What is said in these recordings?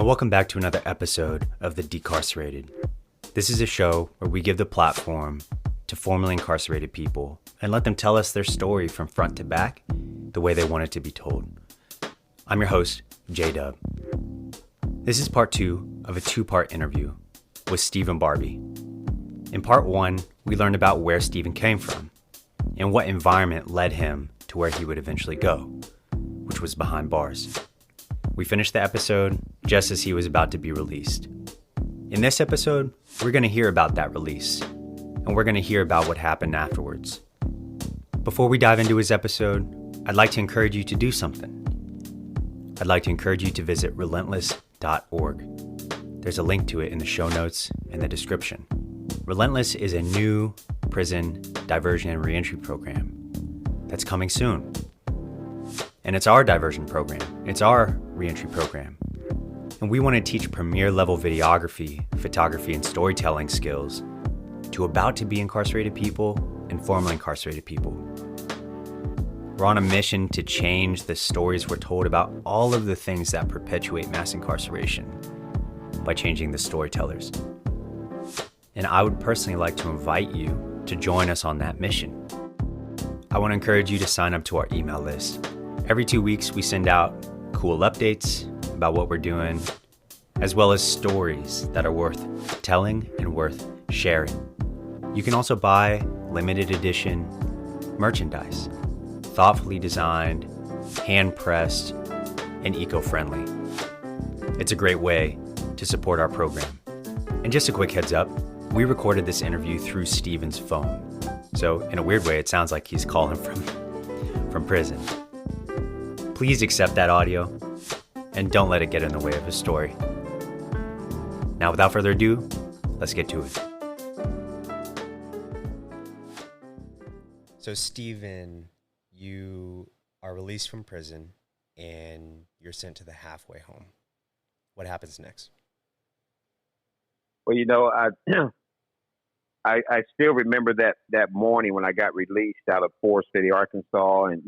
and welcome back to another episode of the Decarcerated. This is a show where we give the platform to formerly incarcerated people and let them tell us their story from front to back the way they want it to be told. I'm your host, J-Dub. This is part 2 of a 2-part interview with Stephen Barbie. In part 1, we learned about where Stephen came from and what environment led him to where he would eventually go, which was behind bars. We finished the episode just as he was about to be released. In this episode, we're going to hear about that release, and we're going to hear about what happened afterwards. Before we dive into his episode, I'd like to encourage you to do something. I'd like to encourage you to visit relentless.org. There's a link to it in the show notes and the description. Relentless is a new prison diversion and reentry program that's coming soon. And it's our diversion program. It's our reentry program. And we want to teach premier level videography, photography, and storytelling skills to about to be incarcerated people and formerly incarcerated people. We're on a mission to change the stories we're told about all of the things that perpetuate mass incarceration by changing the storytellers. And I would personally like to invite you to join us on that mission. I want to encourage you to sign up to our email list. Every 2 weeks, we send out cool updates about what we're doing, as well as stories that are worth telling and worth sharing. You can also buy limited edition merchandise, thoughtfully designed, hand-pressed, and eco-friendly. It's a great way to support our program. And just a quick heads up, we recorded this interview through Stephen's phone. So in a weird way, it sounds like he's calling from prison. Please accept that audio and don't let it get in the way of his story. Now, without further ado, let's get to it. So, Stephen, you are released from prison and you're sent to the halfway home. What happens next? Well, I still remember that morning when I got released out of Forest City, Arkansas, and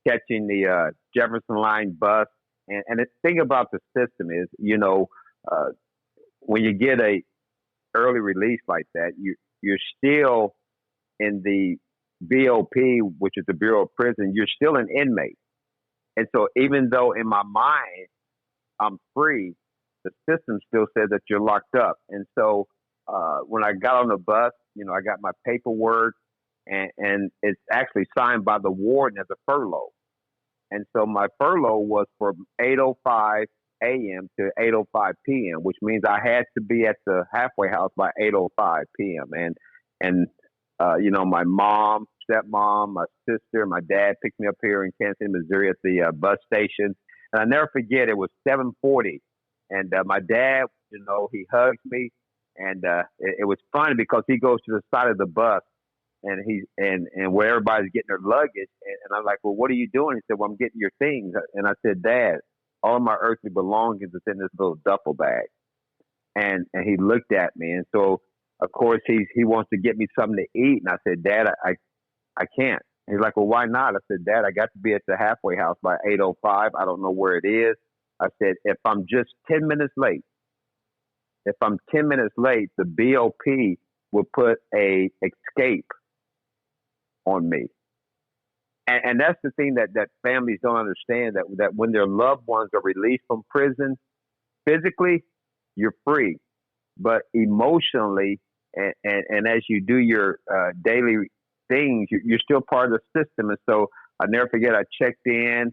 catching the Jefferson Line bus. And the thing about the system is, when you get a early release like that, you're still in the BOP, which is the Bureau of Prison. You're still an inmate, and so even though in my mind I'm free, the system still says that you're locked up. And so when I got on the bus, I got my paperwork, and it's actually signed by the warden as a furlough. And so my furlough was from 8:05 a.m. to 8:05 p.m., which means I had to be at the halfway house by 8:05 p.m. And my mom, stepmom, my sister, my dad picked me up here in Kansas City, Missouri at the bus station. And I never forget, it was 7:40. And my dad, he hugged me. And it was funny because he goes to the side of the bus and where everybody's getting their luggage. And I'm like, well, what are you doing? He said, well, I'm getting your things. And I said, Dad, all of my earthly belongings is in this little duffel bag. And he looked at me. And so, of course, he wants to get me something to eat. And I said, Dad, I can't. And he's like, well, why not? I said, Dad, I got to be at the halfway house by 8:05. I don't know where it is. I said, if I'm just 10 minutes late, the BOP will put a escape on me. And that's the thing that families don't understand, that when their loved ones are released from prison, physically, you're free. But emotionally, and as you do your daily things, you're still part of the system. And so I never forget, I checked in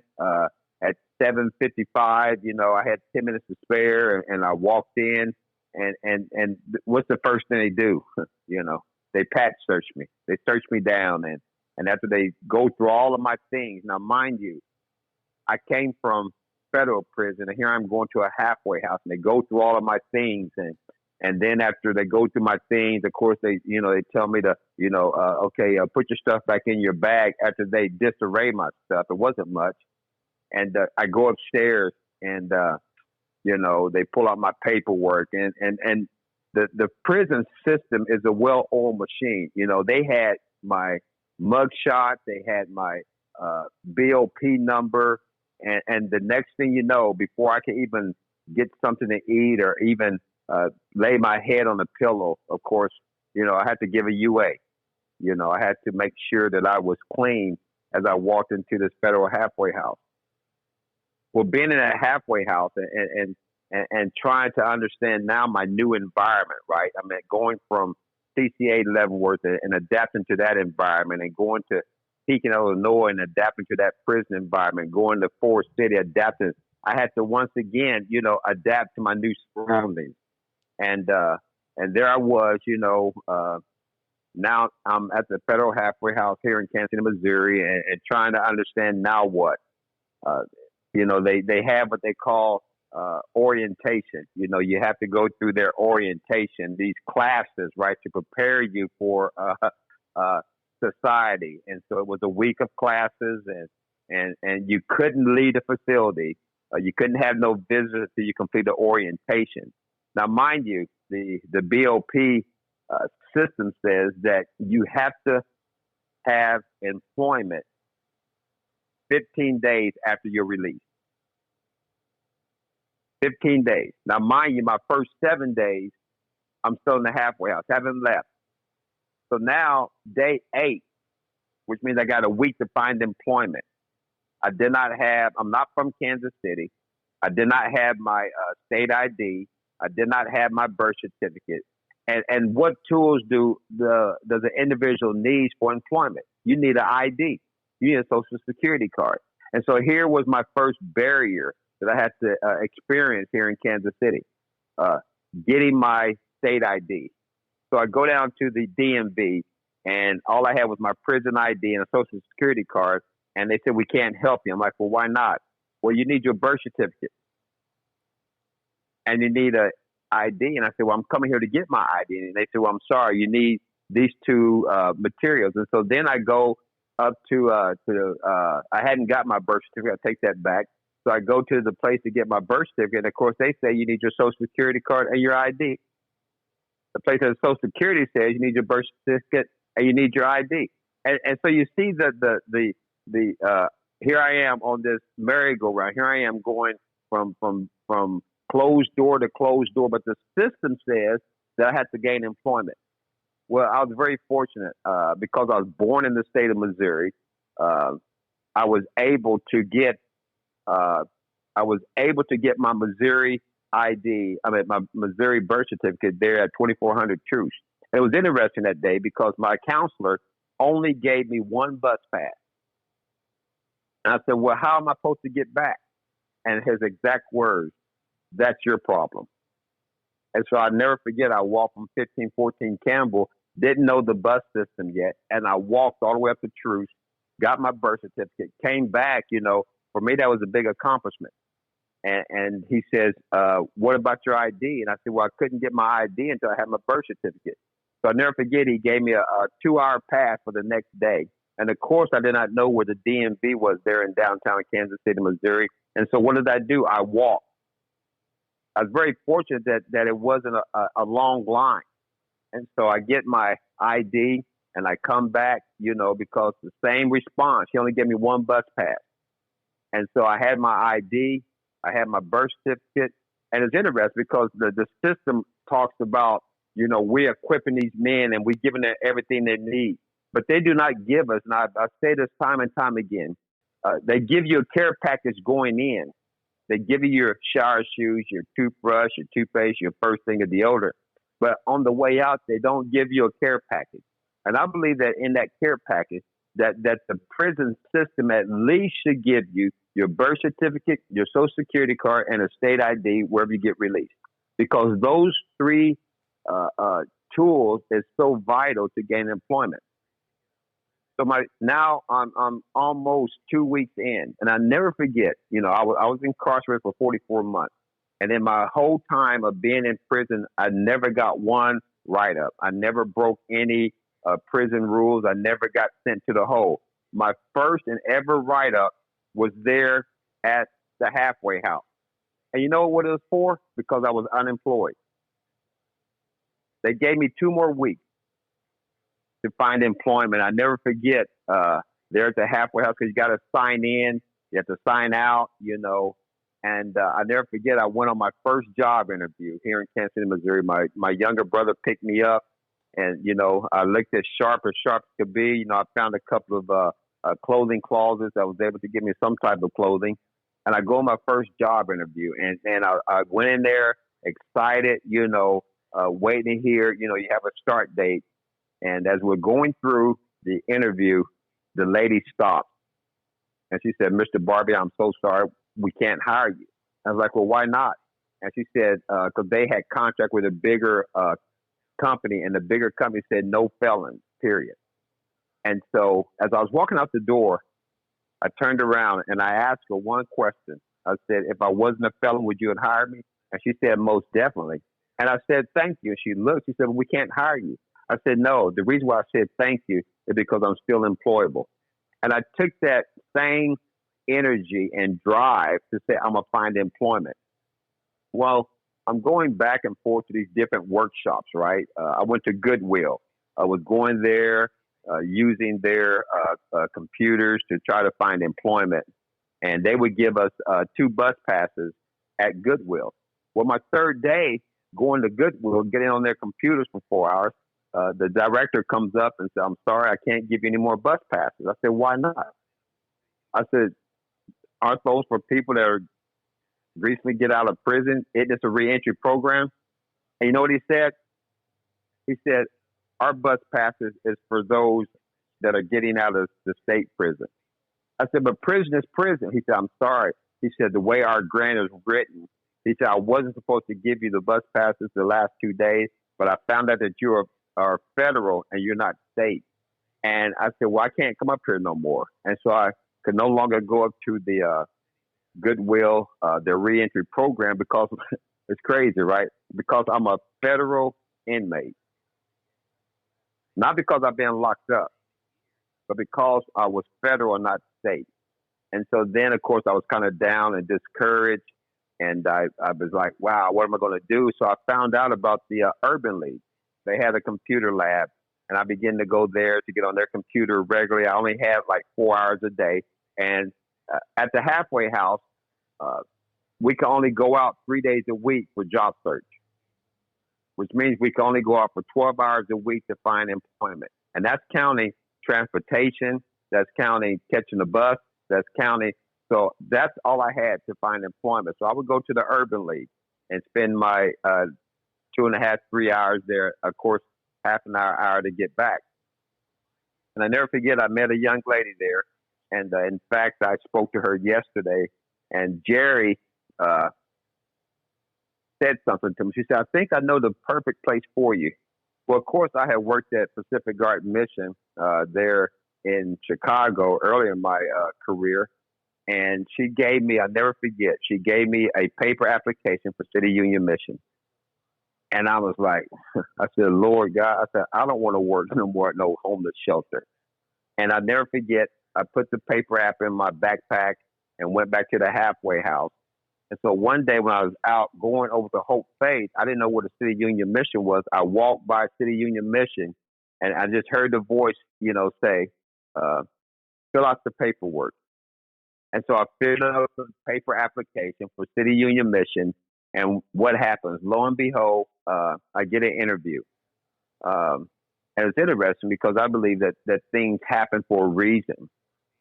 at 7:55. I had 10 minutes to spare, and I walked in. And what's the first thing they do? They pat search me. They search me down, and after they go through all of my things. Now, mind you, I came from federal prison, and here I'm going to a halfway house, and they go through all of my things, and then after they go through my things, of course they tell me to put your stuff back in your bag. After they disarray my stuff, it wasn't much, and I go upstairs and. They pull out my paperwork, and the prison system is a well-oiled machine. They had my mugshot, they had my BOP number, And the next thing you know, before I can even get something to eat or even lay my head on a pillow, of course, I had to give a UA. I had to make sure that I was clean as I walked into this federal halfway house. Well, being in that halfway house and trying to understand now my new environment, right? I mean, going from CCA Leavenworth and adapting to that environment, and going to Pekin, Illinois, and adapting to that prison environment, going to Forest City, adapting. I had to once again, adapt to my new surroundings, and there I was, now I'm at the federal halfway house here in Kansas City, Missouri, and trying to understand now what. Uh, they have what they call orientation. You have to go through their orientation, these classes, right, to prepare you for society. And so it was a week of classes, and you couldn't leave the facility. You couldn't have no visitors until you complete the orientation. Now, mind you, the BOP system says that you have to have employment 15 days after you're released. 15 days. Now, mind you, my first 7 days, I'm still in the halfway house, haven't left. So now, day 8, which means I got a week to find employment. I'm not from Kansas City. I did not have my state ID. I did not have my birth certificate. And what tools does an individual need for employment? You need an ID. You need a social security card. And so here was my first barrier that I had to experience here in Kansas City, getting my state ID. So I go down to the DMV, and all I had was my prison ID and a social security card. And they said, we can't help you. I'm like, well, why not? Well, you need your birth certificate, and you need a ID. And I said, well, I'm coming here to get my ID. And they said, well, I'm sorry, you need these two materials. And so then I go up to I hadn't got my birth certificate. I take that back. So I go to the place to get my birth certificate. And of course, they say you need your social security card and your ID. The place that Social Security says you need your birth certificate and you need your ID. And so you see the here I am on this merry-go-round. Here I am going from closed door to closed door, but the system says that I had to gain employment. Well, I was very fortunate because I was born in the state of Missouri. I was able to get my Missouri ID. I mean, my Missouri birth certificate there at 2400 Truce. And it was interesting that day because my counselor only gave me one bus pass. And I said, well, how am I supposed to get back? And his exact words, that's your problem. And so I'll never forget, I walked from 1514 Campbell, didn't know the bus system yet, and I walked all the way up to Truce, got my birth certificate, came back. For me, that was a big accomplishment. And he says, what about your ID? And I said, well, I couldn't get my ID until I had my birth certificate. So I'll never forget, he gave me a 2-hour pass for the next day. And of course, I did not know where the DMV was there in downtown Kansas City, Missouri. And so what did I do? I walked. I was very fortunate that it wasn't a long line. And so I get my ID and I come back, because the same response. He only gave me one bus pass. And so I had my ID, I had my birth certificate. And it's interesting because the system talks about, we're equipping these men and we're giving them everything they need. But they do not give us, and I say this time and time again, they give you a care package going in. They give you your shower shoes, your toothbrush, your toothpaste, your first thing of deodorant. But on the way out, they don't give you a care package. And I believe that in that care package, that the prison system at least should give you your birth certificate, your social security card, and a state ID wherever you get released. Because those three tools is so vital to gain employment. So now I'm almost 2 weeks in, and I never forget. I was incarcerated for 44 months, and in my whole time of being in prison, I never got one write-up. I never broke any prison rules. I never got sent to the hole. My first and ever write-up was there at the halfway house, and you know what it was for? Because I was unemployed. They gave me 2 more weeks to find employment. I never forget there at the halfway house because you got to sign in You have to sign out, And I never forget, I went on my first job interview here in Kansas City, Missouri. My younger brother picked me up, and I looked as sharp as could be. I found a couple of clothing closets that was able to give me some type of clothing, and I go on my first job interview, and I went in there excited, waiting to hear, you have a start date, and as we're going through the interview, the lady stopped and she said, "Mr. Barbie, I'm so sorry, we can't hire you." I was like, "Well, why not?" And she said, "Because they had contract with a bigger company, and the bigger company said no felons, period." And so, as I was walking out the door, I turned around and I asked her one question. I said, "If I wasn't a felon, would you have hired me?" And she said, "Most definitely." And I said, "Thank you." And she looked. She said, "Well, we can't hire you." I said, "No. The reason why I said thank you is because I'm still employable." And I took that same energy and drive to say, I'm going to find employment. Well, I'm going back and forth to these different workshops, right? I went to Goodwill. I was going there, using their computers to try to find employment. And they would give us 2 bus passes at Goodwill. Well, my third day going to Goodwill, getting on their computers for 4 hours, the director comes up and says, "I'm sorry, I can't give you any more bus passes." I said, "Why not?" I said, "Aren't those for people that are recently get out of prison? Isn't this a reentry program?" And you know what he said? He said, "Our bus passes is for those that are getting out of the state prison." I said, "But prison is prison." He said, "I'm sorry." He said, "The way our grant is written," he said, "I wasn't supposed to give you the bus passes the last 2 days, but I found out that you are federal and you're not state." And I said, "Well, I can't come up here no more." And so I could no longer go up to the Goodwill, their reentry program, because it's crazy, right? Because I'm a federal inmate. Not because I've been locked up, but because I was federal and not state. And so then, of course, I was kind of down and discouraged. And I was like, wow, what am I going to do? So I found out about the Urban League. They had a computer lab, and I began to go there to get on their computer regularly. I only had like 4 hours a day. And at the halfway house, uh, we can only go out 3 days a week for job search, which means we can only go out for 12 hours a week to find employment. And that's counting transportation, that's counting catching the bus, that's counting. So that's all I had to find employment. So I would go to the Urban League and spend my 2.5, 3 hours there. Of course, half an hour to get back. And I never forget, I met a young lady there. And in fact, I spoke to her yesterday. And Jerry said something to me. She said, "I think I know the perfect place for you." Well, of course, I had worked at Pacific Garden Mission there in Chicago early in my career. And she gave me, I'll never forget, she gave me a paper application for City Union Mission. And I was like, I said, "Lord God," I said, "I don't want to work no more at no homeless shelter." And I never forget, I put the paper app in my backpack and went back to the halfway house. And so one day when I was out going over to Hope Faith, I didn't know what a City Union Mission was. I walked by City Union Mission and I just heard the voice, say, "Fill out the paperwork." And so I filled out the paper application for City Union Mission. And what happens? Lo and behold, I get an interview. And it's interesting because I believe that things happen for a reason.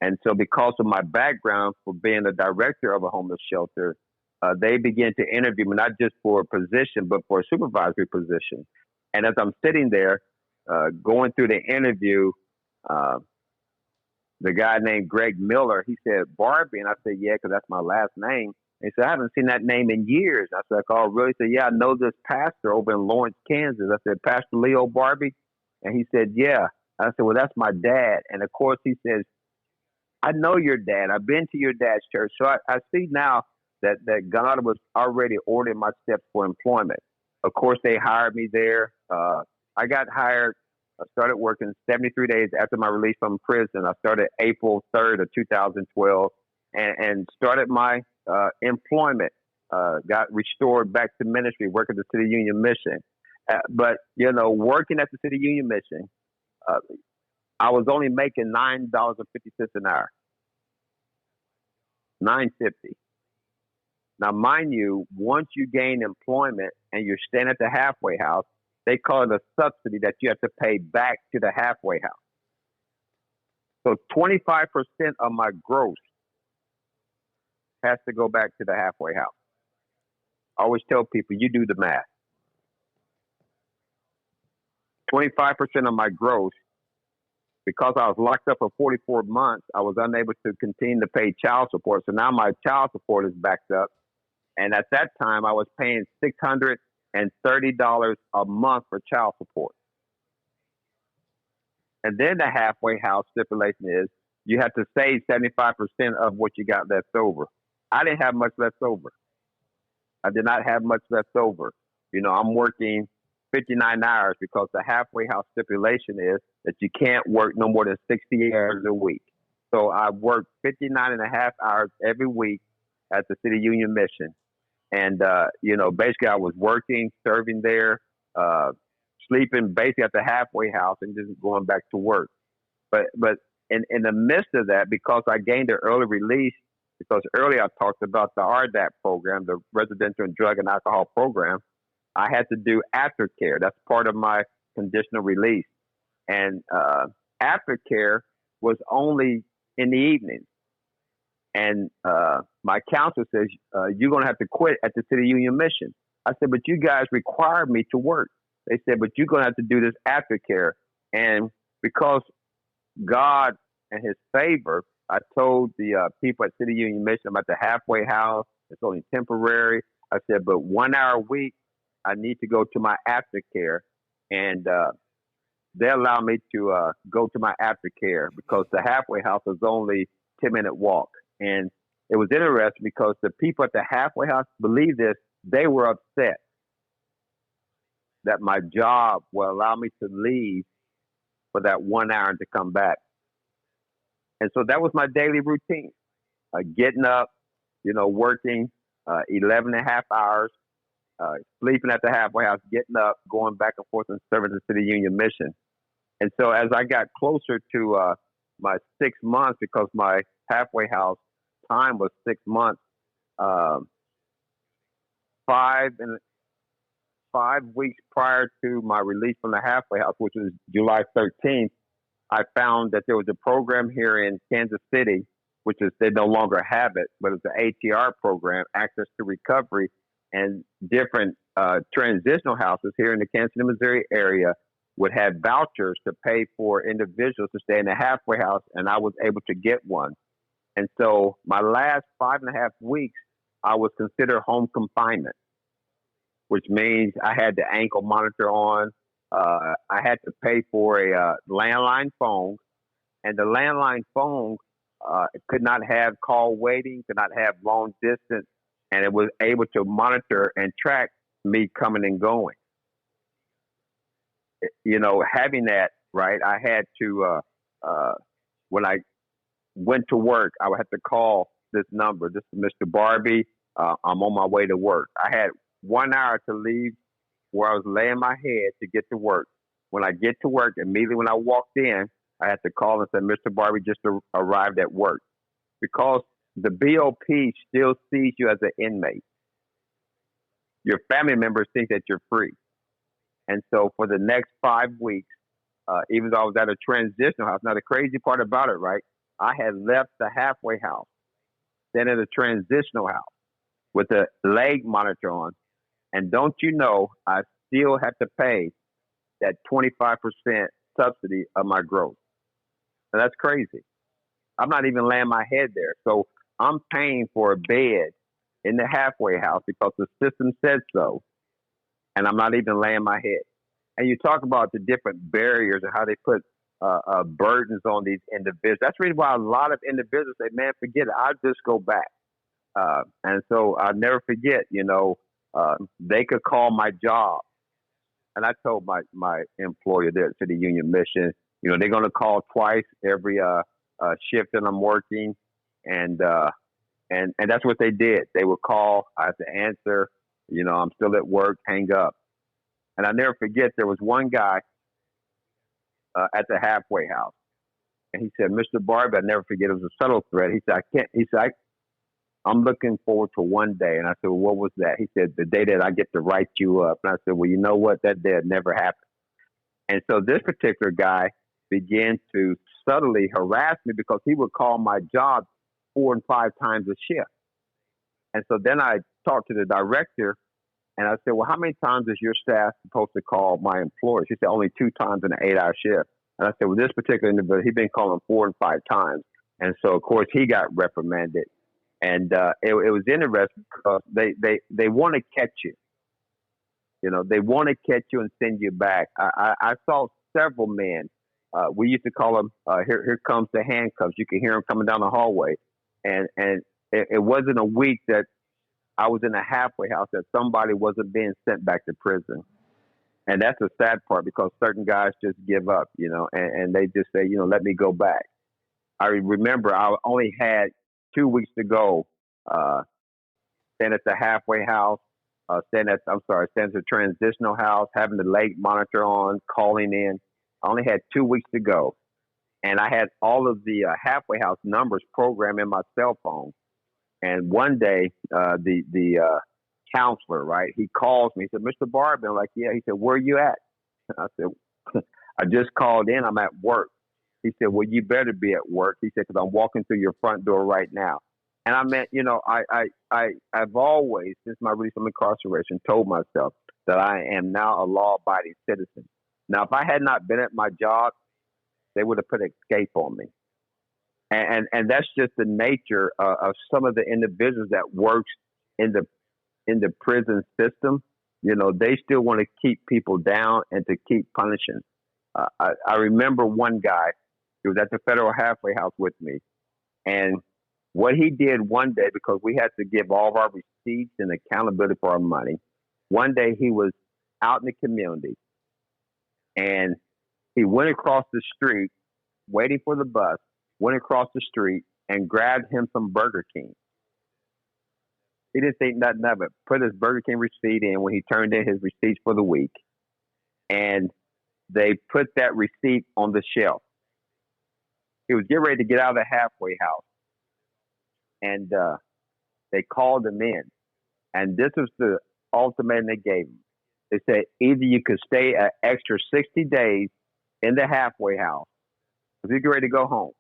And so because of my background for being a director of a homeless shelter, they began to interview me, not just for a position, but for a supervisory position. And as I'm sitting there going through the interview, the guy named Greg Miller, he said, "Barbie." And I said, "Yeah, because that's my last name." And he said, "I haven't seen that name in years." I said, "Oh, really?" He said, "Yeah, I know this pastor over in Lawrence, Kansas." I said, "Pastor Leo Barbie?" And he said, "Yeah." I said, "Well, that's my dad." And of course, he says, "I know your dad. I've been to your dad's church." So I see now that God was already ordering my steps for employment. Of course, they hired me there. I got hired. I started working 73 days after my release from prison. I started April 3rd of 2012 and started my employment. Got restored back to ministry, working at the City Union Mission. But, working at the City Union Mission, I was only making $9.50 an hour. $9.50. Now, mind you, once you gain employment and you're staying at the halfway house, they call it a subsidy that you have to pay back to the halfway house. So 25% of my gross has to go back to the halfway house. I always tell people, you do the math. 25% of my gross, because I was locked up for 44 months, I was unable to continue to pay child support. So now my child support is backed up. And at that time, I was paying $630 a month for child support. And then the halfway house stipulation is you have to save 75% of what you got left over. I didn't have much left over. I did not have much left over. I'm working 59 hours because the halfway house stipulation is that you can't work no more than 60 hours a week. So I worked 59 and a half hours every week at the City Union Mission. And, basically I was working, serving there, sleeping basically at the halfway house and just going back to work. But in the midst of that, because I gained an early release, because earlier I talked about the RDAP program, the Residential and Drug and Alcohol Program, I had to do aftercare. That's part of my conditional release. And aftercare was only in the evenings. And my counselor says, you're going to have to quit at the City Union Mission. I said, but you guys required me to work. They said, but you're going to have to do this aftercare. And because God and his favor, I told the people at City Union Mission about the halfway house. It's only temporary. I said, but 1 hour a week, I need to go to my aftercare. And they allow me to go to my aftercare because the halfway house is only 10-minute walk. And it was interesting because the people at the halfway house, believe this, they were upset that my job will allow me to leave for that 1 hour and to come back. And so that was my daily routine, getting up, working 11 and a half hours, sleeping at the halfway house, getting up, going back and forth and serving the City Union Mission. And so as I got closer to my 6 months, because my halfway house time was 6 months, 5 weeks prior to my release from the halfway house, which was July 13th, I found that there was a program here in Kansas City, which is, they no longer have it, but it's the ATR program, Access to Recovery, and different transitional houses here in the Kansas City, Missouri area would have vouchers to pay for individuals to stay in the halfway house, and I was able to get one. And so my last 5.5 weeks, I was considered home confinement, which means I had the ankle monitor on. I had to pay for a landline phone, and the landline phone could not have call waiting, could not have long distance, and it was able to monitor and track me coming and going. Having that, right, I had to, when I went to work, I would have to call this number. This is Mr. Barbie. I'm on my way to work. I had 1 hour to leave where I was laying my head to get to work. When I get to work, immediately when I walked in, I had to call and say, Mr. Barbie just arrived at work. Because the BOP still sees you as an inmate. Your family members think that you're free. And so for the next 5 weeks, even though I was at a transitional house, now the crazy part about it, right, I had left the halfway house, then at a transitional house with a leg monitor on. And don't you know, I still have to pay that 25% subsidy of my gross. And that's crazy. I'm not even laying my head there. So I'm paying for a bed in the halfway house because the system said so. And I'm not even laying my head. And you talk about the different barriers and how they put burdens on these individuals. That's really why a lot of individuals say, man, forget it. I'll just go back. And so I'll never forget, they could call my job. And I told my employer there at City Union Mission, they're going to call twice every shift that I'm working. And that's what they did. They would call. I have to answer. I'm still at work, hang up. And I never forget, there was one guy at the halfway house. And he said, Mr. Barbie, I never forget, it was a subtle threat. He said, I'm looking forward to one day. And I said, well, what was that? He said, the day that I get to write you up. And I said, well, you know what? That day had never happened. And so this particular guy began to subtly harass me because he would call my job 4 and 5 times a shift. And so then I talked to the director and I said, well, how many times is your staff supposed to call my employers? He said, only 2 times in an 8-hour shift. And I said, well, this particular individual, he's been calling 4 and 5 times. And so, of course, he got reprimanded. And it was interesting because they want to catch you. You know, they want to catch you and send you back. I saw several men. We used to call them, here comes the handcuffs. You can hear them coming down the hallway. And it wasn't a week that I was in a halfway house that somebody wasn't being sent back to prison. And that's the sad part because certain guys just give up, you know, and they just say, you know, let me go back. I remember I only had 2 weeks to go, staying at the halfway house, staying at the transitional house, having the leg monitor on, calling in. I only had 2 weeks to go. And I had all of the halfway house numbers programmed in my cell phone. And one day, the counselor, right, he calls me. He said, Mr. Barber. I'm like, yeah. He said, where are you at? I said, I just called in. I'm at work. He said, well, you better be at work. He said, because I'm walking through your front door right now. And I meant, you know, I've always, since my release from incarceration, told myself that I am now a law-abiding citizen. Now, if I had not been at my job, they would have put escape on me. And that's just the nature of some of the individuals that works in the prison system. You know, they still want to keep people down and to keep punishing. I remember one guy who was at the federal halfway house with me, and what he did one day, because we had to give all of our receipts and accountability for our money, one day he was out in the community, and he went across the street, waiting for the bus, went across the street and grabbed him some Burger King. He didn't think nothing of it. Put his Burger King receipt in when he turned in his receipts for the week. And they put that receipt on the shelf. He was getting ready to get out of the halfway house. And they called him in. And this was the ultimatum they gave him. They said, either you could stay an extra 60 days in the halfway house, if you get ready to go home,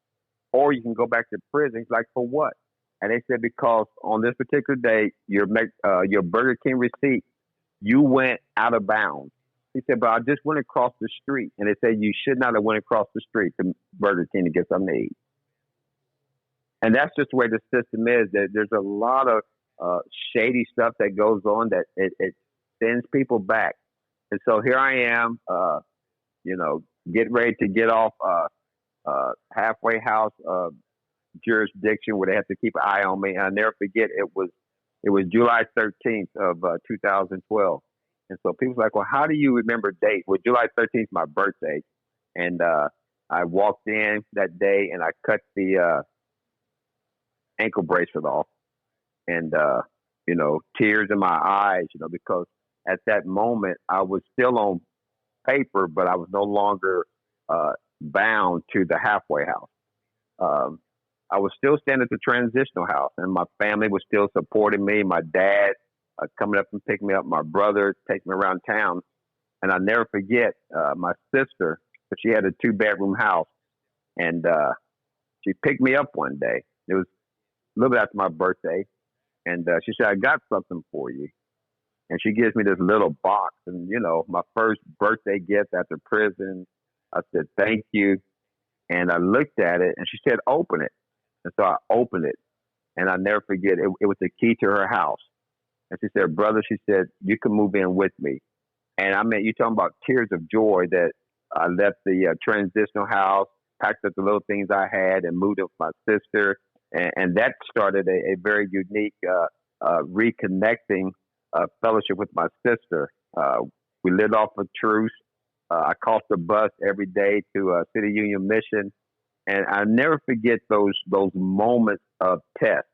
or you can go back to prison. He's like, for what? And they said, because on this particular day, your Burger King receipt, you went out of bounds. He said, but I just went across the street. And they said, you should not have went across the street to Burger King to get something to eat. And that's just the way the system is. There's a lot of shady stuff that goes on that it sends people back. And so here I am, you know, getting ready to get off halfway house jurisdiction where they have to keep an eye on me. And I'll never forget, it was July 13th of 2012. And so people's like, well, how do you remember dates? Well, July 13th is my birthday. And I walked in that day and I cut the ankle bracelet off. And, you know, tears in my eyes, you know, because at that moment I was still on paper, but I was no longer bound to the halfway house. I was still staying at the transitional house, and my family was still supporting me. My dad coming up and picking me up, my brother taking me around town. And I'll never forget my sister, but she had a 2-bedroom house, and she picked me up one day. It was a little bit after my birthday, and she said, I got something for you. And she gives me this little box, and, you know, my first birthday gift after prison. I said, thank you. And I looked at it, and she said, open it. And so I opened it, and I'll never forget, it was the key to her house. And she said, brother, she said, you can move in with me. And I mean, you're talking about tears of joy that I left the transitional house, packed up the little things I had, and moved in with my sister. And that started a very unique reconnecting fellowship with my sister. We lived off of truce. I caught the bus every day to City Union Mission. And I never forget those moments of test.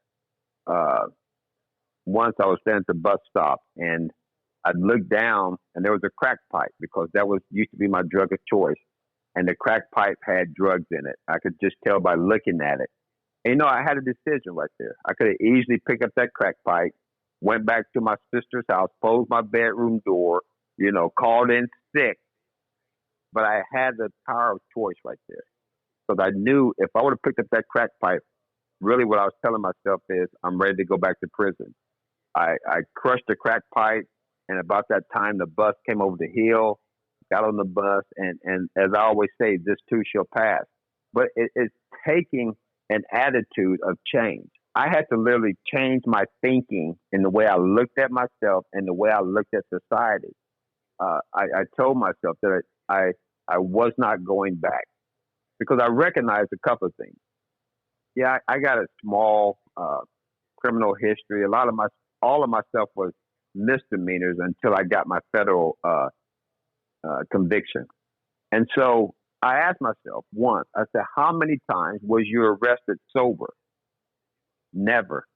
Once I was standing at the bus stop, and I looked down, and there was a crack pipe, because that used to be my drug of choice. And the crack pipe had drugs in it. I could just tell by looking at it. And, I had a decision right there. I could have easily picked up that crack pipe, went back to my sister's house, closed my bedroom door, called in sick. But I had the power of choice right there. Because I knew if I would have picked up that crack pipe, really what I was telling myself is I'm ready to go back to prison. I crushed the crack pipe, and about that time, the bus came over the hill, got on the bus, and as I always say, this too shall pass. But it's taking an attitude of change. I had to literally change my thinking in the way I looked at myself and the way I looked at society. I told myself that I was not going back because I recognized a couple of things. Yeah, I got a small criminal history. All of my stuff was misdemeanors until I got my federal conviction. And so I asked myself once, I said, how many times was you arrested sober? Never.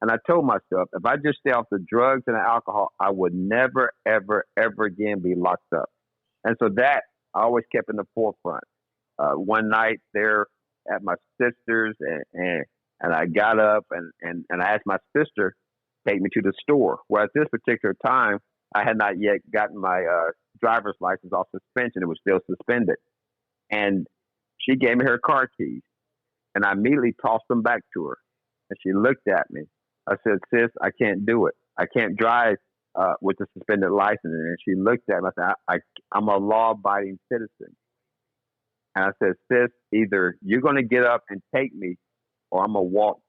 And I told myself, if I just stay off the drugs and the alcohol, I would never, ever, ever again be locked up. And so that I always kept in the forefront. One night there at my sister's, and I got up and I asked my sister to take me to the store. Well, at this particular time, I had not yet gotten my driver's license off suspension. It was still suspended. And she gave me her car keys, and I immediately tossed them back to her. And she looked at me. I said, sis, I can't do it. I can't drive with the suspended license. And she looked at me. I said, I'm a law-abiding citizen. And I said, sis, either you're going to get up and take me or I'm going to walk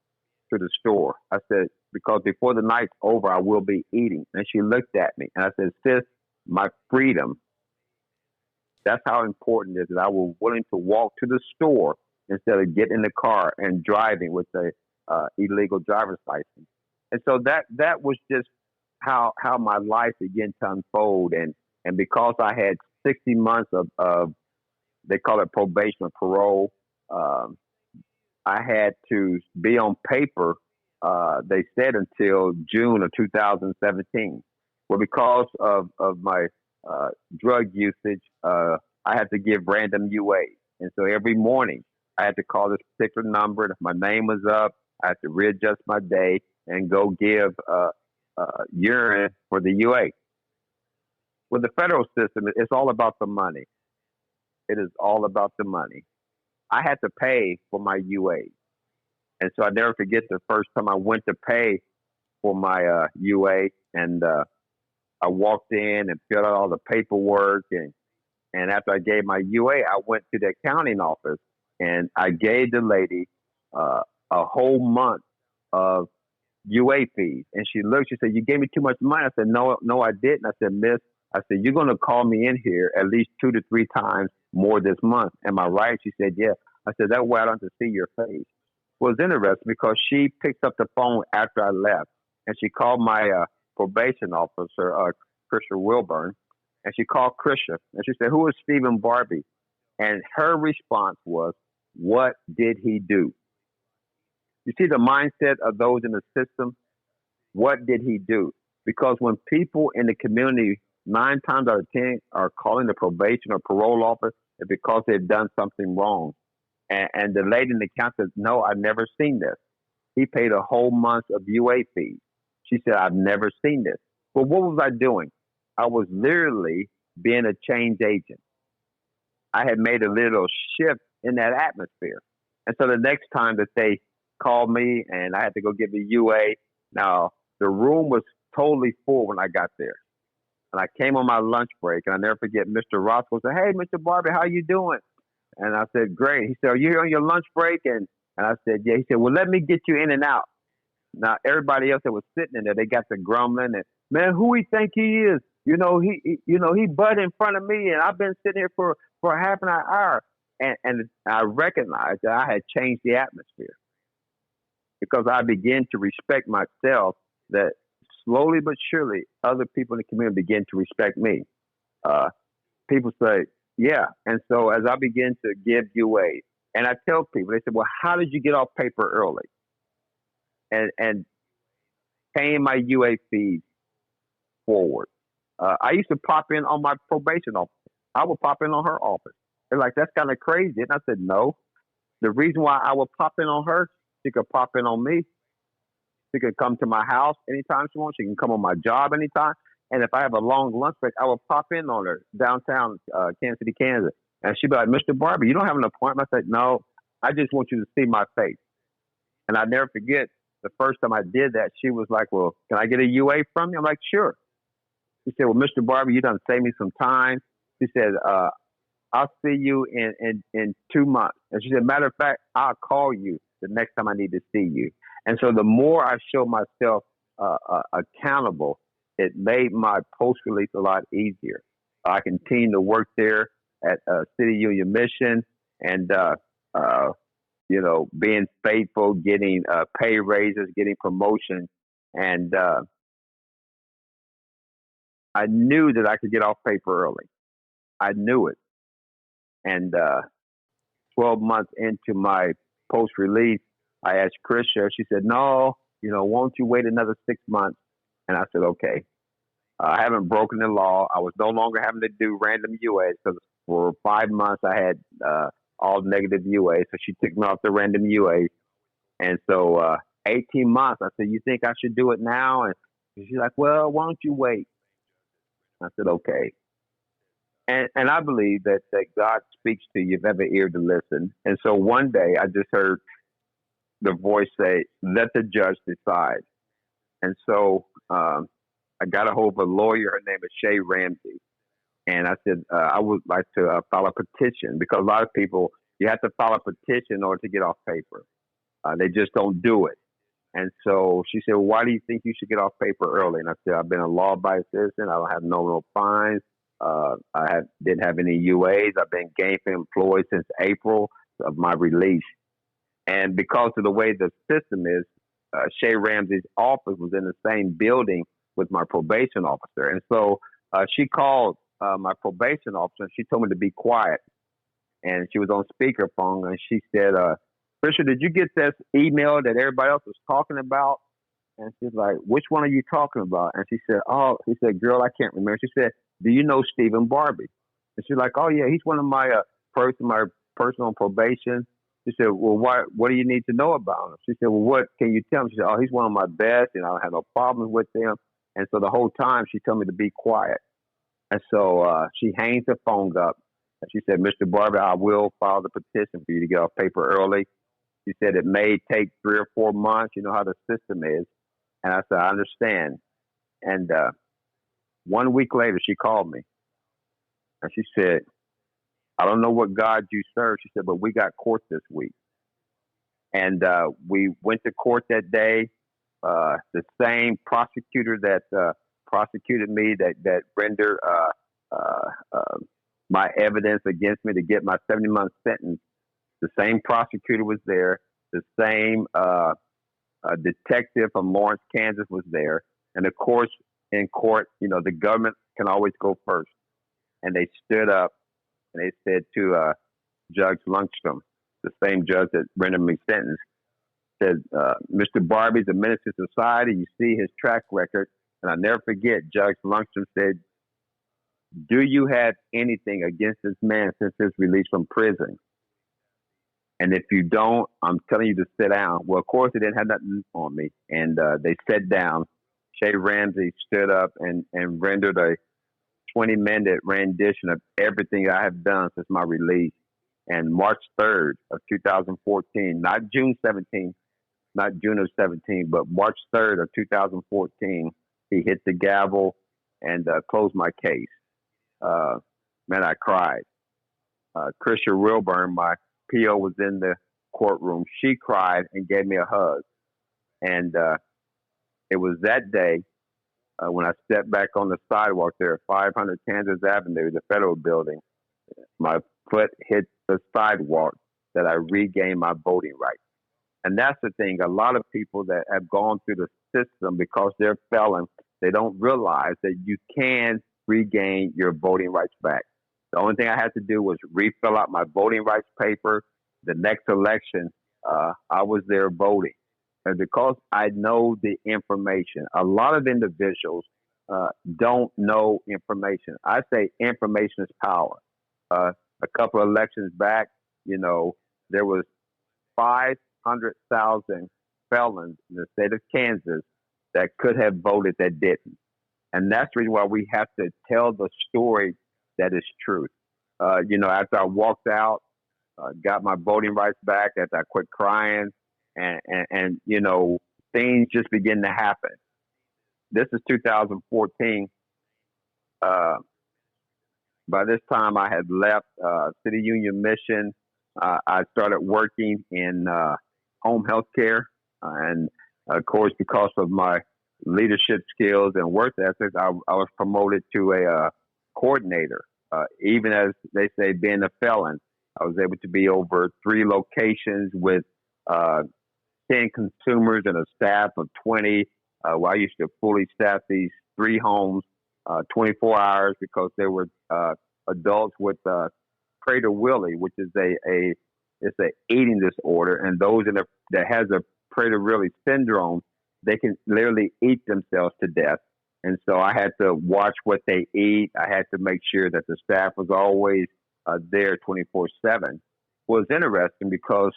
to the store. I said, because before the night's over, I will be eating. And she looked at me and I said, sis, my freedom, that's how important it is that I was willing to walk to the store instead of getting in the car and driving with a illegal driver's license. And so that was just how my life began to unfold. And because I had 60 months of they call it probation or parole, I had to be on paper, they said until June of 2017. Well, because of my drug usage, I had to give random UA. And so every morning I had to call this particular number. And if my name was up, I had to readjust my day and go give urine for the UA. With the federal system, it's all about the money. It is all about the money. I had to pay for my UA. And so I never forget the first time I went to pay for my UA, and I walked in and filled out all the paperwork. And after I gave my UA, I went to the accounting office and I gave the lady a whole month of UA fees. And she looked, she said, you gave me too much money. I said, no, I didn't. I said, miss, I said, you're going to call me in here at least 2 to 3 times more this month. Am I right? She said, yeah. I said, that way I don't have to see your face. Well, it's interesting because she picked up the phone after I left and she called my probation officer, Krisha Wilburn, and she called Krisha and she said, who is Stephen Barbie? And her response was, what did he do? You see the mindset of those in the system? What did he do? Because when people in the community 9 times out of 10 are calling the probation or parole office, it's because they've done something wrong. And the lady in the counter says, no, I've never seen this. He paid a whole month of UA fees. She said, I've never seen this. Well, what was I doing? I was literally being a change agent. I had made a little shift in that atmosphere. And so the next time that they called me and I had to go get the UA, now the room was totally full when I got there. And I came on my lunch break, and I never forget, Mr. Roscoe said, hey, Mr. Barbie, how you doing? And I said, great. He said, are you here on your lunch break? And I said, yeah. He said, well, let me get you in and out. Now, everybody else that was sitting in there, they got to grumbling and, man, who he think he is? He butt in front of me, and I've been sitting here for half an hour. And I recognized that I had changed the atmosphere because I began to respect myself, that slowly but surely other people in the community began to respect me. People say, yeah. And so as I begin to give UA, and I tell people, they say, well, how did you get off paper early? And paying my UA fees forward. I used to pop in on my probation office. I would pop in on her office. They're like, that's kind of crazy. And I said, no. the reason why I would pop in on her, she could pop in on me. She could come to my house anytime she wants. She can come on my job anytime. And if I have a long lunch break, I will pop in on her downtown Kansas City, Kansas. And she'd be like, Mr. Barber, you don't have an appointment? I said, no, I just want you to see my face. And I never forget the first time I did that, she was like, well, can I get a UA from you? I'm like, sure. She said, well, Mr. Barber, you done save me some time. She said, I'll see you in 2 months. And she said, matter of fact, I'll call you the next time I need to see you. And so the more I show myself accountable, it made my post release a lot easier. I continued to work there at City Union Mission and, being faithful, getting pay raises, getting promotions. And I knew that I could get off paper early. I knew it. And 12 months into my post release, I asked Krisha, she said, no, won't you wait another 6 months? And I said, okay. I haven't broken the law. I was no longer having to do random UAs because for 5 months I had all negative UAs. So she took me off the random UAs. And so 18 months, I said, you think I should do it now? And she's like, well, why don't you wait? I said, okay. And I believe that God speaks to you if you have an ear to listen. And so one day I just heard the voice say, let the judge decide. And so I got a hold of a lawyer. Her name is Shay Ramsey. And I said, I would like to file a petition because a lot of people, you have to file a petition in order to get off paper. They just don't do it. And so she said, well, why do you think you should get off paper early? And I said, I've been a law-abiding citizen. I don't have no fines. Didn't have any UAs. I've been gainfully employed since April of my release. And because of the way the system is, Shay Ramsey's office was in the same building with my probation officer. And so she called my probation officer and she told me to be quiet. And she was on speakerphone and she said, Trisha, did you get this email that everybody else was talking about? And she's like, which one are you talking about? And she said, girl, I can't remember. She said, do you know Stephen Barbie? And she's like, oh yeah, he's one of my personal probation. She said, well, what do you need to know about him? She said, well, what can you tell me? She said, oh, he's one of my best and I don't have no problems with him. And so the whole time she told me to be quiet. And so she hangs the phone up. And she said, Mr. Barbie, I will file the petition for you to get off paper early. She said it may take 3 or 4 months. You know how the system is. And I said, I understand. And 1 week later, she called me. And she said, I don't know what God you serve. She said, but we got court this week. And we went to court that day. The same prosecutor that prosecuted me, that rendered my evidence against me to get my 70-month sentence, the same prosecutor was there. The same detective from Lawrence, Kansas was there. And of course, in court, the government can always go first. And they stood up and they said to Judge Lundstrom, the same judge that rendered me sentence, said, Mr. Barbie's a menace to society. You see his track record. And I'll never forget, Judge Lundstrom said, do you have anything against this man since his release from prison? And if you don't, I'm telling you to sit down. Well, of course, they didn't have nothing on me. And they sat down. Shay Ramsey stood up and rendered a 20-minute rendition of everything I have done since my release. And March 3rd of 2014, not June 17th, not June of 17, but March 3rd of 2014, he hit the gavel and closed my case. Man, I cried. Krisha Wilburn, my PO, was in the courtroom. She cried and gave me a hug. And it was that day when I stepped back on the sidewalk there at 500 Kansas Avenue, the federal building, my foot hit the sidewalk, that I regained my voting rights. And that's the thing. A lot of people that have gone through the system because they're felons, they don't realize that you can regain your voting rights back. The only thing I had to do was refill out my voting rights paper. The next election, I was there voting. And because I know the information, a lot of individuals don't know information. I say information is power. A couple of elections back, there was 500,000 felons in the state of Kansas that could have voted that didn't. And that's the reason why we have to tell the story that is truth. After I walked out, got my voting rights back, after I quit crying, and things just begin to happen. This is 2014. By this time, I had left City Union Mission. I started working in home health care. And of course, because of my leadership skills and work ethics, I was promoted to a coordinator. Even as they say, being a felon, I was able to be over 3 locations with 10 consumers and a staff of 20. Where I used to fully staff these 3 homes 24 hours because they were adults with Prader-Willi, which is it's a eating disorder, and those that has a Prader-Willi syndrome, they can literally eat themselves to death. And so I had to watch what they eat. I had to make sure that the staff was always there 24/7. Well, it's interesting because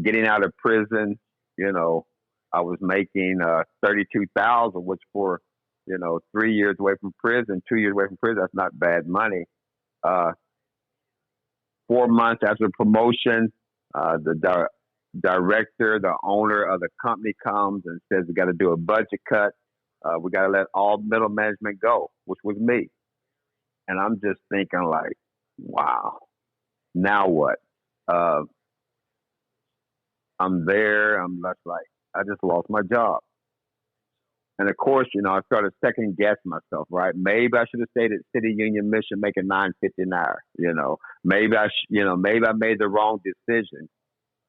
getting out of prison, I was making 32,000, which for 3 years away from prison, 2 years away from prison, that's not bad money. 4 months after promotion, the director, the owner of the company comes and says we got to do a budget cut. We got to let all middle management go, which was me. And I'm just thinking like, wow, now what? I'm there. I'm just like, I just lost my job. And of course, I started second guessing myself, right? Maybe I should have stayed at City Union Mission making $9.50 an hour. Maybe maybe I made the wrong decision.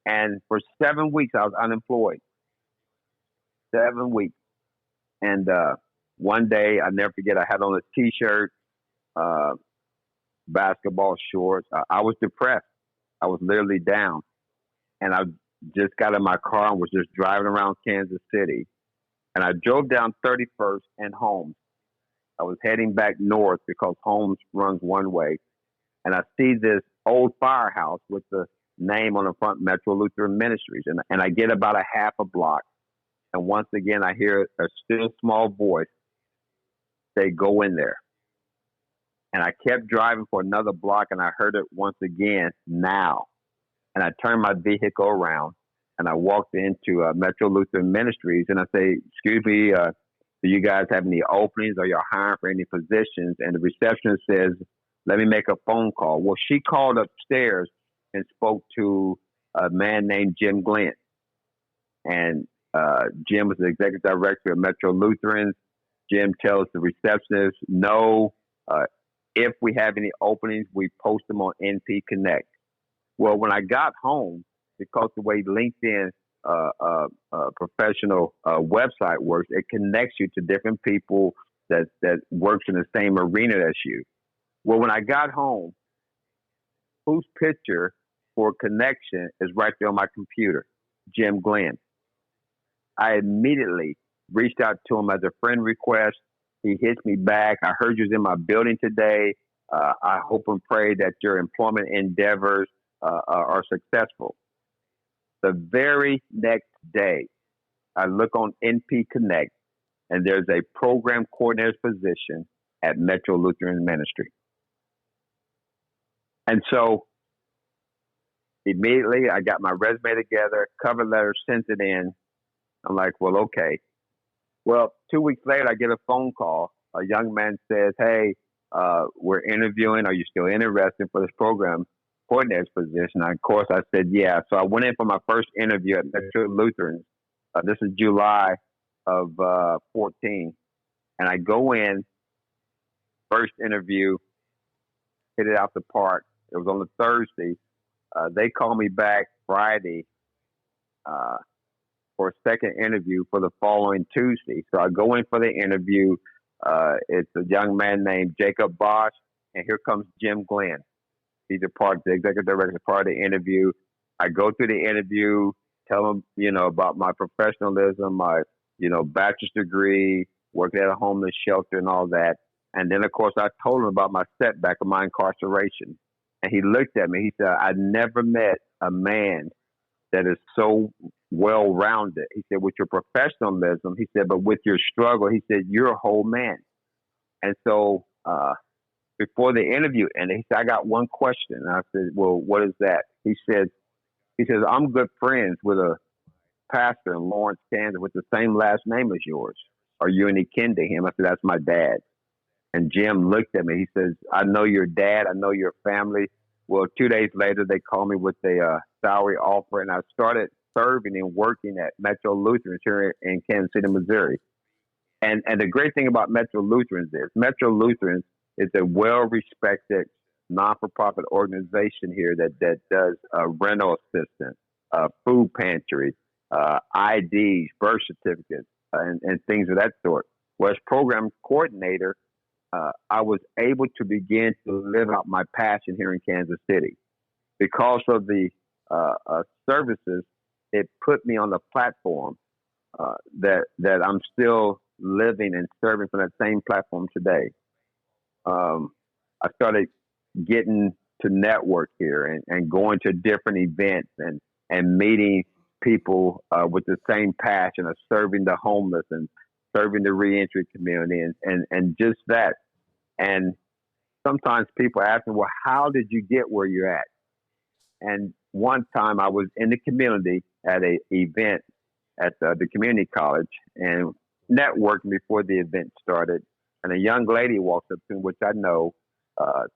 And for 7 weeks, I was unemployed. 7 weeks. And one day, I never forget, I had on a T-shirt, basketball shorts. I was depressed. I was literally down. And I just got in my car and was just driving around Kansas City. And I drove down 31st and Holmes. I was heading back north because Holmes runs one way. And I see this old firehouse with the name on the front, Metro Lutheran Ministries. And I get about a half a block. And once again, I hear a still small voice say, go in there. And I kept driving for another block, and I heard it once again, now. And I turned my vehicle around, and I walked into Metro Lutheran Ministries, and I say, excuse me, do you guys have any openings? Are you hiring for any positions? And the receptionist says, let me make a phone call. Well, she called upstairs and spoke to a man named Jim Glenn. And Jim was the executive director of Metro Lutherans. Jim tells the receptionist, no, if we have any openings, we post them on NP Connect. Well, when I got home, because the way LinkedIn professional website works, it connects you to different people that works in the same arena as you. Well, when I got home, whose picture for connection is right there on my computer? Jim Glenn. I immediately reached out to him as a friend request. He hits me back. I heard you was in my building today. I hope and pray that your employment endeavors are successful. The very next day, I look on NP Connect, and there's a program coordinator's position at Metro Lutheran Ministry. And so immediately I got my resume together, cover letter, sent it in. I'm like, well, okay. Well, 2 weeks later, I get a phone call. A young man says, hey, we're interviewing. Are you still interested for this program coordinator's position? And of course, I said, yeah. So I went in for my first interview at Metro Lutherans. This is July of 14. And I go in, first interview, hit it out the park. It was on a Thursday. They called me back Friday for a second interview for the following Tuesday. So I go in for the interview. It's a young man named Jacob Bosch, and here comes Jim Glenn. He's the executive director, part of the interview. I go through the interview, tell him, about my professionalism, my, bachelor's degree, working at a homeless shelter and all that. And then, of course, I told him about my setback of my incarceration. And he looked at me. He said, I never met a man that is so well rounded. He said, with your professionalism, he said, but with your struggle, he said, you're a whole man. And so before the interview ended, he said, I got one question. And I said, well, what is that? He says, I'm good friends with a pastor in Lawrence, Kansas with the same last name as yours. Are you any kin to him? I said, that's my dad. And Jim looked at me. He says, I know your dad. I know your family. Well, 2 days later, they called me with a salary offer, and I started serving and working at Metro Lutherans here in Kansas City, Missouri. And the great thing about Metro Lutherans is a well-respected non-for-profit organization here that does rental assistance, food pantry, IDs, birth certificates, and things of that sort. Well, as program coordinator, I was able to begin to live out my passion here in Kansas City. Because of the services, it put me on the platform that I'm still living and serving from that same platform today. I started getting to network here and going to different events and meeting people with the same passion of serving the homeless and serving the reentry community and just that. And sometimes people ask me, well, how did you get where you're at? And one time I was in the community at an event at the community college and networking before the event started. And a young lady walked up to me, which I know,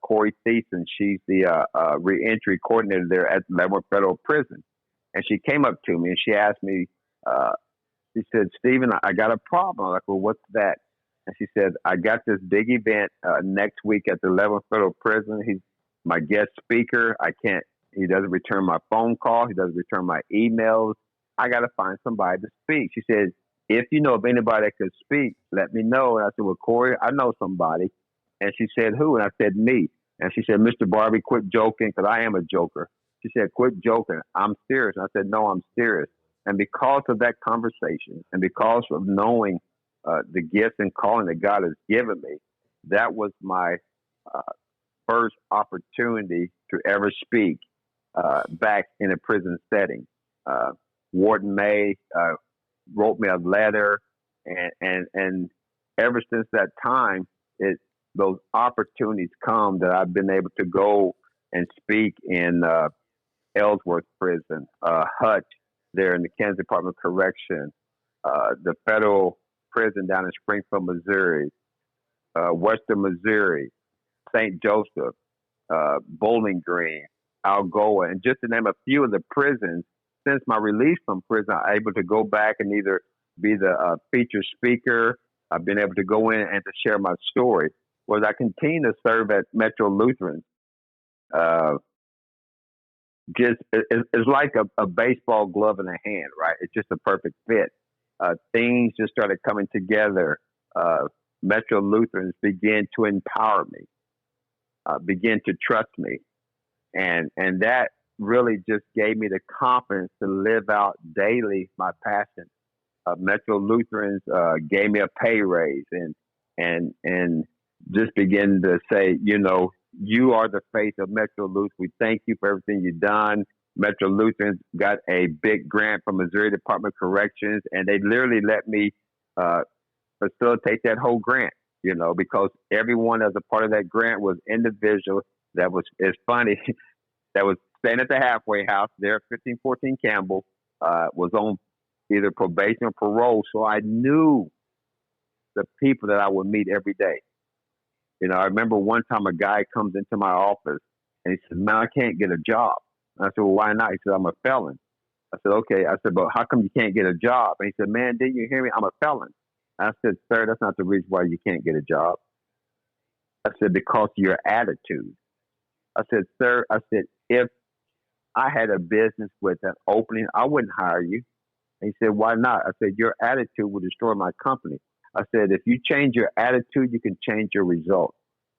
Corey Thiessen. She's the reentry coordinator there at Leavenworth Federal Prison. And she came up to me and she asked me, she said, Stephen, I got a problem. I'm like, well, what's that? And she said, I got this big event next week at the Leavenworth Federal Prison. He's my guest speaker. He doesn't return my phone call. He doesn't return my emails. I got to find somebody to speak. She said, if you know of anybody that could speak, let me know. And I said, well, Corey, I know somebody. And she said, who? And I said, me. And she said, Mr. Barbie, quit joking, because I am a joker. She said, quit joking. I'm serious. And I said, no, I'm serious. And because of that conversation and because of knowing the gifts and calling that God has given me, that was my first opportunity to ever speak back in a prison setting. Warden May wrote me a letter, and ever since that time, those opportunities come that I've been able to go and speak in Ellsworth Prison, Hutch there in the Kansas Department of Correction, the federal prison down in Springfield, Missouri, Western Missouri, St. Joseph, Bowling Green, Algoa, and just to name a few of the prisons. Since my release from prison, I'm able to go back and either be the featured speaker. I've been able to go in and to share my story. Whereas I continue to serve at Metro Lutheran, it's like a baseball glove in a hand, right? It's just a perfect fit. Things just started coming together. Metro Lutherans began to empower me, begin to trust me, and that really just gave me the confidence to live out daily my passion. Metro Lutherans gave me a pay raise and just began to say, you are the face of Metro Lutherans. We thank you for everything you've done. Metro Lutherans got a big grant from Missouri Department of Corrections, and they literally let me facilitate that whole grant, because everyone as a part of that grant was individual. It's funny, that was staying at the halfway house there at 1514 Campbell, was on either probation or parole. So I knew the people that I would meet every day. I remember one time a guy comes into my office and he said, man, I can't get a job. And I said, well, why not? He said, I'm a felon. I said, okay. I said, but how come you can't get a job? And he said, man, didn't you hear me? I'm a felon. And I said, sir, that's not the reason why you can't get a job. I said, because of your attitude. I said, sir, if I had a business with an opening, I wouldn't hire you. And he said, why not? I said, your attitude will destroy my company. I said, if you change your attitude, you can change your results.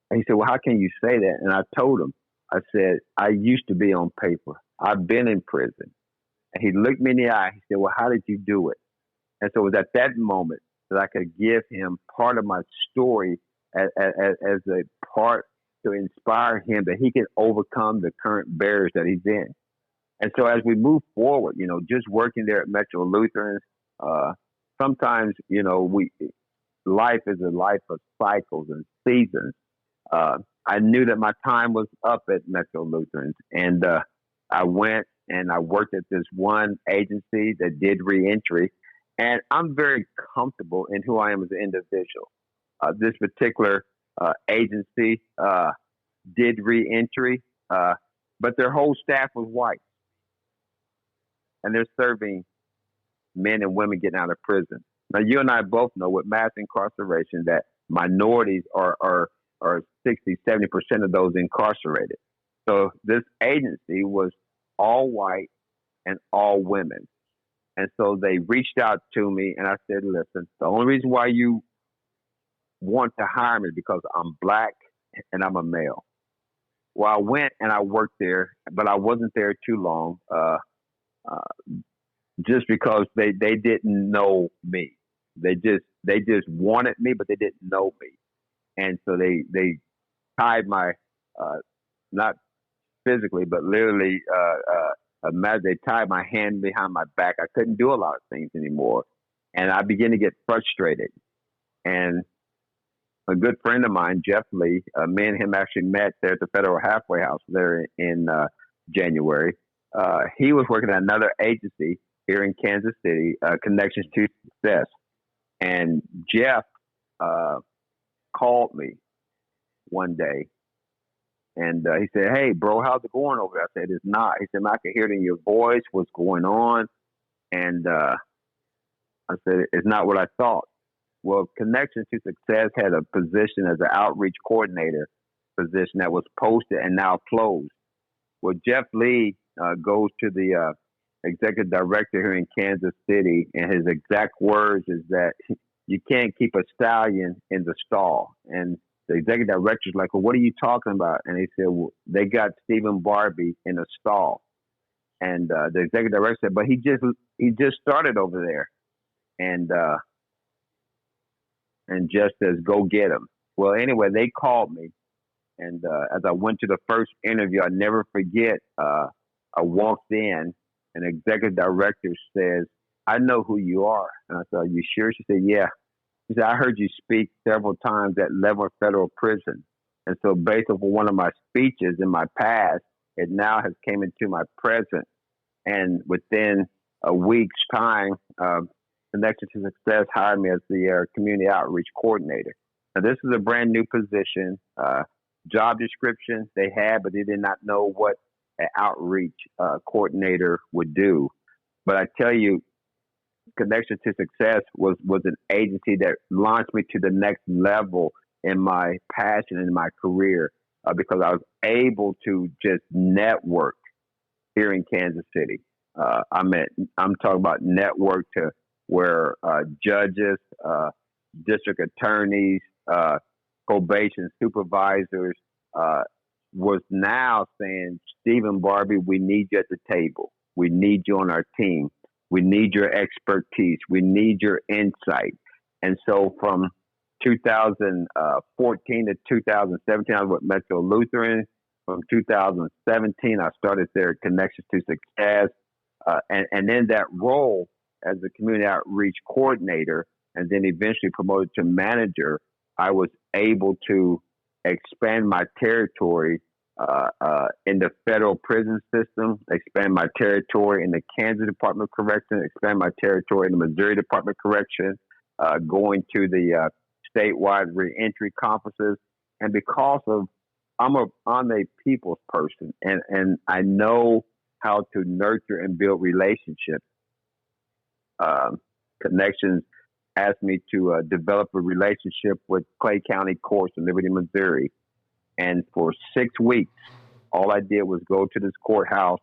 And he said, well, how can you say that? And I told him, I said, I used to be on paper. I've been in prison. And he looked me in the eye. He said, well, how did you do it? And so it was at that moment that I could give him part of my story as a part to inspire him that he can overcome the current barriers that he's in. And so as we move forward, just working there at Metro Lutheran, uh, sometimes, life is a life of cycles and seasons. Uh, I knew that my time was up at Metro Lutheran, and I went and I worked at this one agency that did reentry, and I'm very comfortable in who I am as an individual. This particular agency did reentry, but their whole staff was white, and they're serving men and women getting out of prison. Now, you and I both know with mass incarceration that minorities are 60, 70% of those incarcerated. So this agency was all white and all women. And so they reached out to me and I said, listen, the only reason why you want to hire me is because I'm black and I'm a male. Well, I went and I worked there, but I wasn't there too long. Uh, just because they didn't know me. They just wanted me, but they didn't know me, and so they tied my not physically, but literally, imagine they tied my hand behind my back. I couldn't do a lot of things anymore, and I began to get frustrated. And a good friend of mine, Jeff Lee, me and him actually met there at the Federal Halfway House there in January. He was working at another agency here in Kansas City, Connections to Success. And Jeff called me one day and he said, "Hey, bro, how's it going over there?" I said, "It's not." He said, "I can hear it in your voice. What's going on?" And I said, "It's not what I thought." Well, Connections to Success had a position as an outreach coordinator position that was posted and now closed. Well, Jeff Lee goes to the executive director here in Kansas City, and his exact words is that you can't keep a stallion in the stall. And the executive director's like, "Well, what are you talking about?" And he said, "Well, they got Stephen Barbie in a stall." And the executive director said, "But he just started over there." And just says, "Go get him." Well, anyway, they called me. And as I went to the first interview, I never forget, I walked in and the executive director says, "I know who you are." And I said, "Are you sure?" She said, "Yeah." She said, "I heard you speak several times at Leavenworth Federal Prison." And so based on one of my speeches in my past, it now has came into my present. And within a week's time, Connected to Success hired me as the community outreach coordinator. Now, this is a brand new position. Job description they had, but they did not know what an outreach coordinator would do. But I tell you, Connection to Success was an agency that launched me to the next level in my passion in my career because I was able to just network here in Kansas City. I'm talking about network to where judges, district attorneys, probation supervisors was now saying, "Stephen Barbie, we need you at the table. We need you on our team. We need your expertise. We need your insight." And so from 2014 to 2017, I was with Metro Lutheran. From 2017, I started their Connections to Success. And in that role as the community outreach coordinator, and then eventually promoted to manager, I was able to expand my territory in the federal prison system, expand my territory in the Kansas Department of Correction, expand my territory in the Missouri Department of Correction, going to the statewide reentry conferences. And because of I'm a people's person, and I know how to nurture and build relationships. Connections asked me to develop a relationship with Clay County Courts in Liberty, Missouri. And for 6 weeks, all I did was go to this courthouse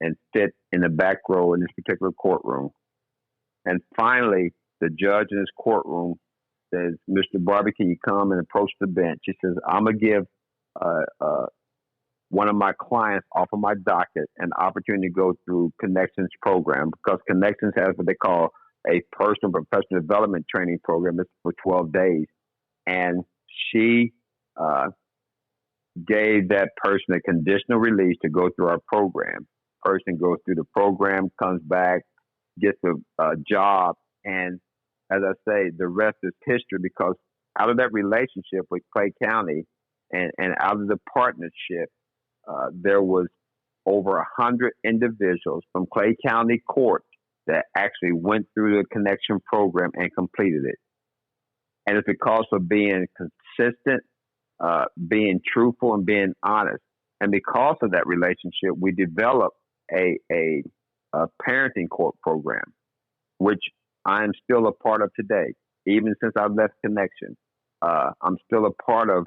and sit in the back row in this particular courtroom. And finally, the judge in this courtroom says, "Mr. Barbie, can you come and approach the bench?" He says, "I'm going to give one of my clients off of my docket an opportunity to go through Connections program, because Connections has what they call a personal professional development training program. It's for 12 days. And she gave that person a conditional release to go through our program. person goes through the program, comes back, gets a job, and as I say, the rest is history because out of that relationship with Clay County and out of the partnership, there was over 100 individuals from Clay County courts that actually went through the connection program and completed it. And it's because of being consistent, being truthful, and being honest. And because of that relationship, we developed a parenting court program, which I am still a part of today. Even since I've left Connection, I'm still a part of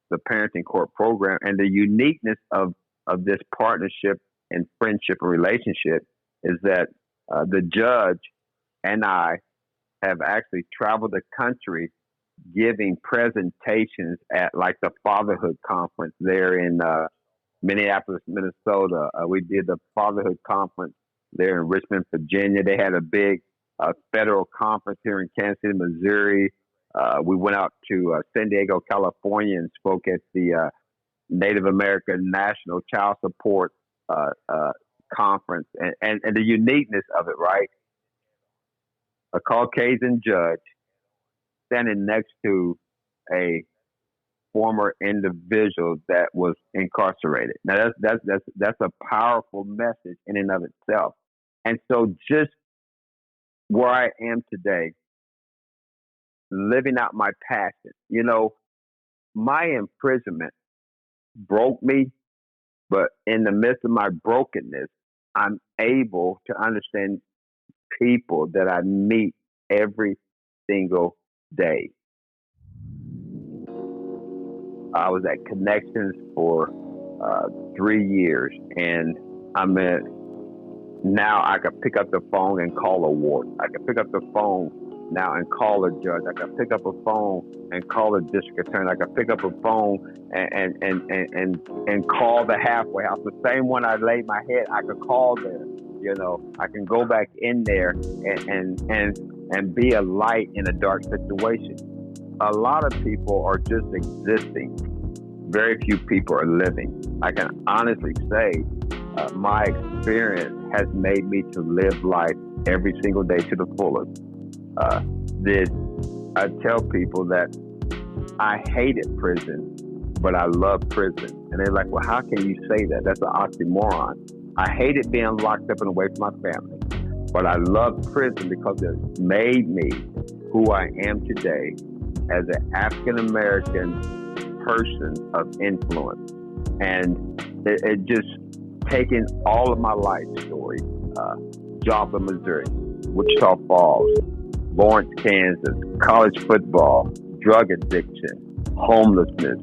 the parenting court program. And the uniqueness of this partnership and friendship and relationship is that the judge and I have actually traveled the country giving presentations at like the Fatherhood Conference there in Minneapolis, Minnesota. We did the Fatherhood Conference there in Richmond, Virginia. They had a big federal conference here in Kansas City, Missouri. We went out to San Diego, California, and spoke at the Native American National Child Support Conference. And the uniqueness of it, right? A Caucasian judge standing next to a former individual that was incarcerated. Now that's a powerful message in and of itself. And so just where I am today, living out my passion. You know, my imprisonment broke me, but in the midst of my brokenness, I'm able to understand people that I meet every single day. I was at Connections for 3 years, and now I can pick up the phone and call a warden. I can pick up the phone now and call a judge. I can pick up a phone and call a district attorney. I can pick up a phone and call the halfway house. The same one I laid my head, I could call there. You know, I can go back in there and be a light in a dark situation. A lot of people are just existing. Very few people are living. I can honestly say my experience has made me to live life every single day to the fullest. I tell people that I hated prison, but I love prison. And they're like, well, how can you say that? That's an oxymoron. I hated being locked up and away from my family, but I love prison because it made me who I am today as an African-American person of influence. And it just taken all of my life story, Joplin, Missouri, Wichita Falls, Lawrence, Kansas, college football, drug addiction, homelessness,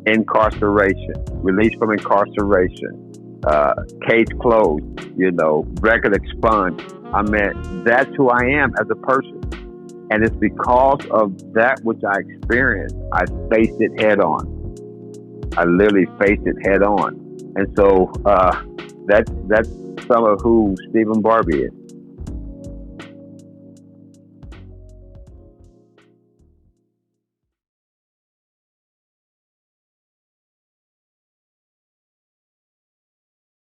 incarceration, release from incarceration, case closed, you know, record expunged. I mean, that's who I am as a person. And it's because of that which I experienced, I faced it head on. I literally faced it head on. And so that's some of who Stephen Barbie is.